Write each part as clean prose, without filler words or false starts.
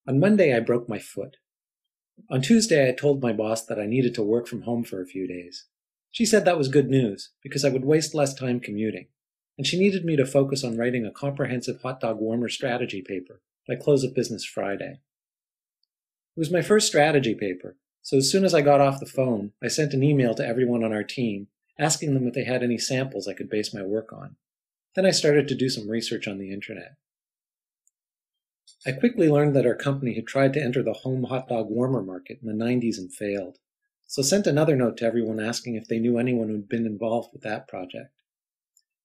On Monday, I broke my foot. On Tuesday, I told my boss that I needed to work from home for a few days. She said that was good news, because I would waste less time commuting, and she needed me to focus on writing a comprehensive hot dog warmer strategy paper by close of business Friday. It was my first strategy paper, so as soon as I got off the phone, I sent an email to everyone on our team, asking them if they had any samples I could base my work on. Then I started to do some research on the internet. I quickly learned that our company had tried to enter the home hot dog warmer market in the 90s and failed, so sent another note to everyone asking if they knew anyone who'd been involved with that project.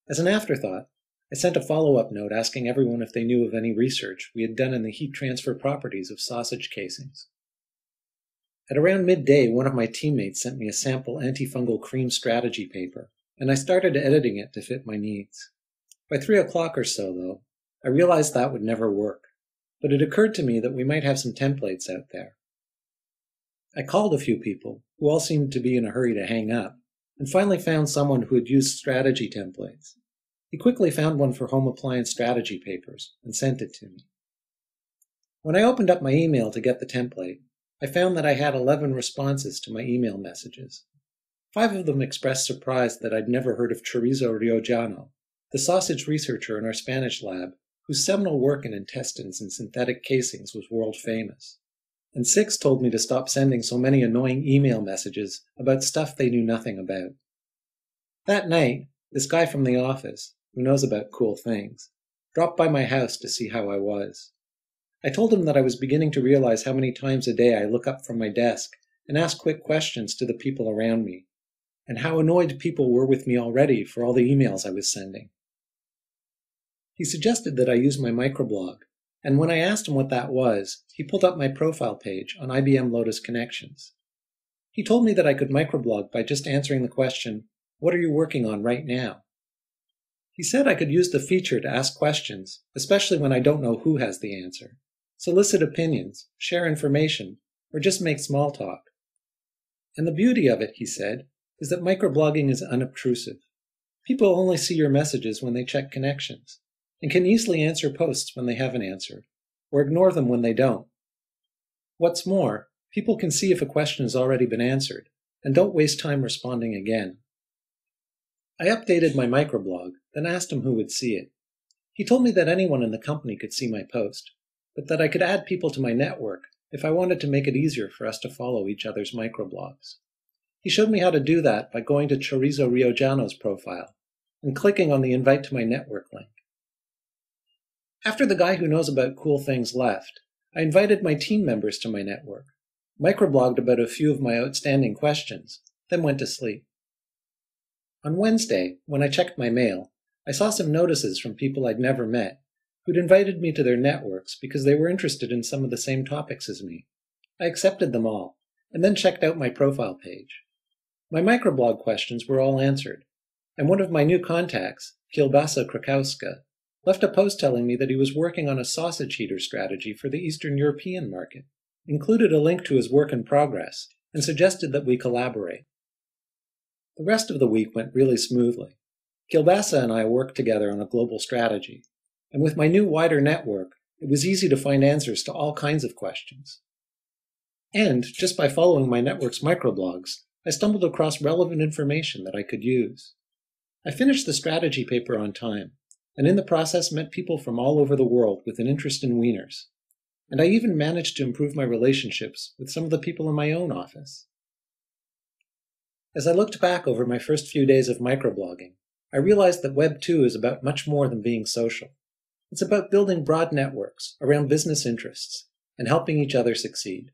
As an afterthought, I sent a follow-up note asking everyone if they knew of any research we had done in the heat transfer properties of sausage casings. At around midday, one of my teammates sent me a sample antifungal cream strategy paper, and I started editing it to fit my needs. By 3 o'clock or so, though, I realized that would never work, but it occurred to me that we might have some templates out there. I called a few people, who all seemed to be in a hurry to hang up, and finally found someone who had used strategy templates. He quickly found one for home appliance strategy papers and sent it to me. When I opened up my email to get the template, I found that I had 11 responses to my email messages. 5 of them expressed surprise that I'd never heard of Chorizo Riojano, the sausage researcher in our Spanish lab, whose seminal work in intestines and synthetic casings was world famous. And 6 told me to stop sending so many annoying email messages about stuff they knew nothing about. That night, this guy from the office, who knows about cool things, dropped by my house to see how I was. I told him that I was beginning to realize how many times a day I look up from my desk and ask quick questions to the people around me, and how annoyed people were with me already for all the emails I was sending. He suggested that I use my microblog, and when I asked him what that was, he pulled up my profile page on IBM Lotus Connections. He told me that I could microblog by just answering the question, "What are you working on right now?" He said I could use the feature to ask questions, especially when I don't know who has the answer, solicit opinions, share information, or just make small talk. And the beauty of it, he said, is that microblogging is unobtrusive. People only see your messages when they check connections, and can easily answer posts when they haven't answered, or ignore them when they don't. What's more, people can see if a question has already been answered, and don't waste time responding again. I updated my microblog, then asked him who would see it. He told me that anyone in the company could see my post, but that I could add people to my network if I wanted to make it easier for us to follow each other's microblogs. He showed me how to do that by going to Chorizo Riojano's profile and clicking on the Invite to My Network link. After the guy who knows about cool things left, I invited my team members to my network, microblogged about a few of my outstanding questions, then went to sleep. On Wednesday, when I checked my mail, I saw some notices from people I'd never met, who'd invited me to their networks because they were interested in some of the same topics as me. I accepted them all, and then checked out my profile page. My microblog questions were all answered, and one of my new contacts, Kielbasa Krakowska, left a post telling me that he was working on a sausage heater strategy for the Eastern European market, included a link to his work in progress, and suggested that we collaborate. The rest of the week went really smoothly. Kielbasa and I worked together on a global strategy, and with my new wider network, it was easy to find answers to all kinds of questions. And, just by following my network's microblogs, I stumbled across relevant information that I could use. I finished the strategy paper on time, and in the process met people from all over the world with an interest in wieners. And I even managed to improve my relationships with some of the people in my own office. As I looked back over my first few days of microblogging, I realized that Web 2 is about much more than being social. It's about building broad networks around business interests and helping each other succeed.